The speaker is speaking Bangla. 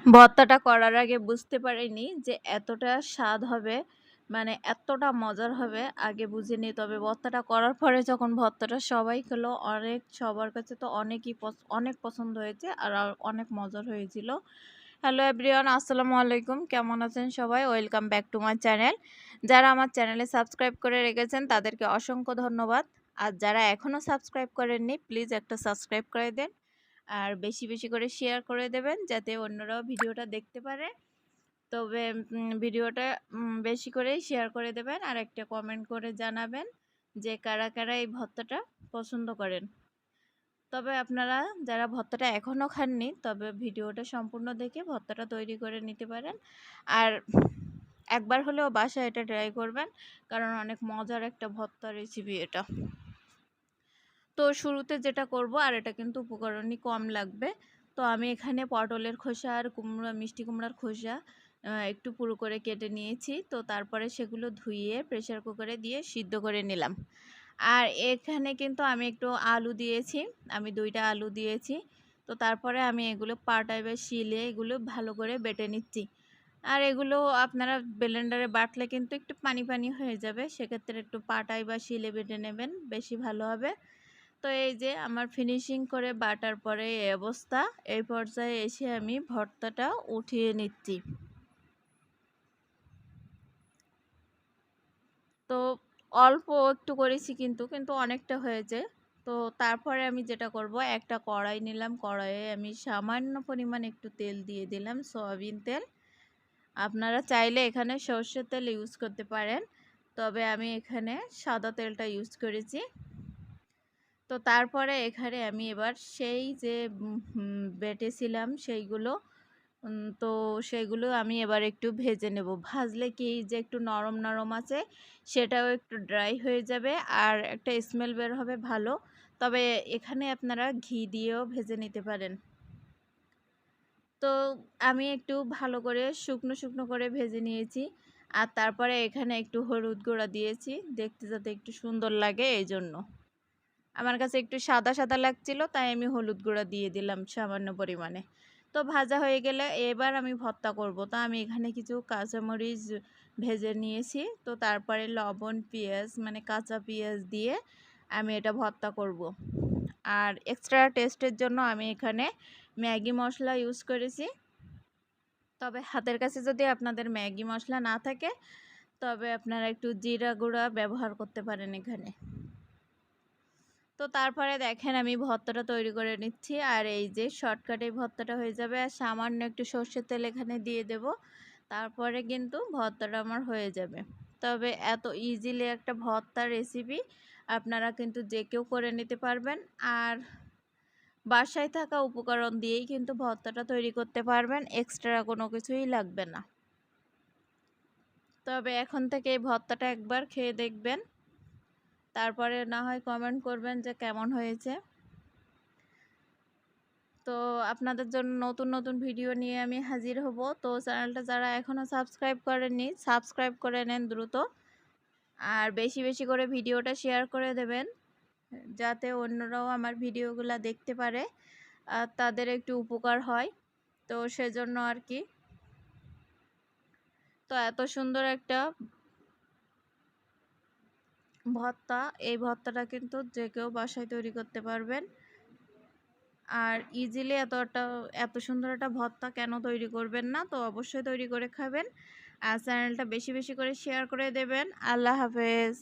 ভর্তাটা করার আগে বুঝতে পারিনি যে এতটা স্বাদ হবে, মানে এতটা মজার হবে আগে বুঝিনি। তবে ভর্তাটা করার পরে যখন ভর্তাটা সবাই খেলো, সবার কাছে তো অনেক পছন্দ হয়েছে আর অনেক মজার হয়েছিল। হ্যালো এভরিওয়ান, আসসালামু আলাইকুম। কেমন আছেন সবাই? Welcome back to my channel. যারা আমার চ্যানেলে সাবস্ক্রাইব করে রেখেছেন তাদেরকে অসংখ্য ধন্যবাদ। আর যারা এখনও সাবস্ক্রাইব করেননি প্লিজ একটা সাবস্ক্রাইব করে দেন, আর বেশি বেশি করে শেয়ার করে দেবেন যাতে অন্যরাও ভিডিওটা দেখতে পারে। তবে ভিডিওটা বেশি করেই শেয়ার করে দেবেন, আর একটা কমেন্ট করে জানাবেন যে কারা কারা এই ভর্তাটা পছন্দ করেন। তবে আপনারা যারা ভর্তাটা এখনও খাননি, তবে ভিডিওটা সম্পূর্ণ দেখে ভর্তাটা তৈরি করে নিতে পারেন। আর একবার হলেও বাসায় এটা ট্রাই করবেন, কারণ অনেক মজার একটা ভর্তা রেসিপি এটা। তো শুরুতে যেটা করব, আর এটা কিন্তু উপকরণই কম লাগবে। তো আমি এখানে পটলের খোসা আর মিষ্টি কুমড়ার খোসা একটু পুরো করে কেটে নিয়েছি। তো তারপরে সেগুলো ধুয়ে প্রেসার কুকারে দিয়ে সিদ্ধ করে নিলাম। আর এখানে কিন্তু আমি একটু আলু দিয়েছি, আমি 2টা আলু দিয়েছি। তো তারপরে আমি এগুলো পাটায় বা শিলে এগুলো ভালো করে বেটে নিচ্ছি। আর এগুলো আপনারা ব্লেন্ডারে বাটলে কিন্তু একটু পানি পানি হয়ে যাবে, সেক্ষেত্রে একটু পাটায় বা শিলে বেটে নেবেন, বেশি ভালো হবে। তো এই যে আমার ফিনিশিং করে বাটার পরে এই অবস্থা। এই পর্যায়ে এসে আমি ভর্তাটা উঠিয়ে নিচ্ছি। তো অল্প একটু করেছি, কিন্তু অনেকটা হয়েছে। তো তারপরে আমি যেটা করব, একটা কড়াই নিলাম, কড়াইয়ে আমি সামান্য পরিমাণ একটু তেল দিয়ে দিলাম, সয়াবিন তেল। আপনারা চাইলে এখানে সর্ষের তেল ইউজ করতে পারেন, তবে আমি এখানে সাদা তেলটা ইউজ করেছি। তো তারপরে এখানে আমি এবার সেই যে বেটেছিলাম তো সেইগুলো আমি এবার একটু ভেজে নেব। ভাজলে কি যে একটু নরম নরম আছে, সেটাও একটু ড্রাই হয়ে যাবে আর একটা স্মেল বের হবে ভালো। তবে এখানে আপনারা ঘি দিয়েও ভেজে নিতে পারেন। তো আমি একটু ভালো করে শুকনো শুকনো করে ভেজে নিয়েছি। আর তারপরে এখানে একটু হলুদ গুঁড়া দিয়েছি, দেখতে যাতে একটু সুন্দর লাগে এই জন্য। আমার কাছে একটু সাদা সাদা লাগছিল, তাই আমি হলুদ গুঁড়া দিয়ে দিলাম সামান্য পরিমাণে। তো ভাজা হয়ে গেলে এবার আমি ভর্তা করব। তো আমি এখানে কিছু কাঁচামরিচ ভেজে নিয়েছি। তো তারপরে লবণ, পেঁয়াজ মানে কাঁচা পেঁয়াজ দিয়ে আমি এটা ভর্তা করব। আর এক্সট্রা টেস্টের জন্য আমি এখানে ম্যাগি মশলা ইউজ করেছি। তবে হাতের কাছে যদি আপনাদের ম্যাগি মশলা না থাকে, তবে আপনারা একটু জিরা গুঁড়া ব্যবহার করতে পারেন এখানে। তো তারপরে দেখেন আমি ভর্তাটা তৈরি করে নিচ্ছি, আর এই যে শর্টকাটে ভর্তাটা হয়ে যাবে। আর সামান্য একটু সর্ষের তেল এখানে দিয়ে দেব, তারপরে কিন্তু ভর্তাটা আমার হয়ে যাবে। তবে এত ইজিলি একটা ভর্তার রেসিপি আপনারা কিন্তু যে কেউ করে নিতে পারবেন, আর বাসায় থাকা উপকরণ দিয়েই কিন্তু ভর্তাটা তৈরি করতে পারবেন, এক্সট্রা কোনো কিছুই লাগবে না। তবে এখন থেকে এই ভর্তাটা একবার খেয়ে দেখবেন, তারপরে না হয় কমেন্ট করবেন যে কেমন হয়েছে। তো আপনাদের জন্য নতুন নতুন ভিডিও নিয়ে আমি হাজির হব। তো চ্যানেলটা যারা এখনও সাবস্ক্রাইব করেননি, সাবস্ক্রাইব করে নেন দ্রুত। আর বেশি বেশি করে ভিডিওটা শেয়ার করে দেবেন, যাতে অন্যরাও আমার ভিডিওগুলো দেখতে পারে আর তাদের একটু উপকার হয়। তো সেজন্য আর কি। তো এত সুন্দর একটা ভর্তা, এই ভর্তাটা কিন্তু যে কেউ বাসায় তৈরি করতে পারবেন। আর ইজিলি এত সুন্দর একটা ভর্তা কেন তৈরি করবেন না? তো অবশ্যই তৈরি করে খাবেন। আর চ্যানেলটা বেশি বেশি করে শেয়ার করে দেবেন। আল্লাহ হাফেজ।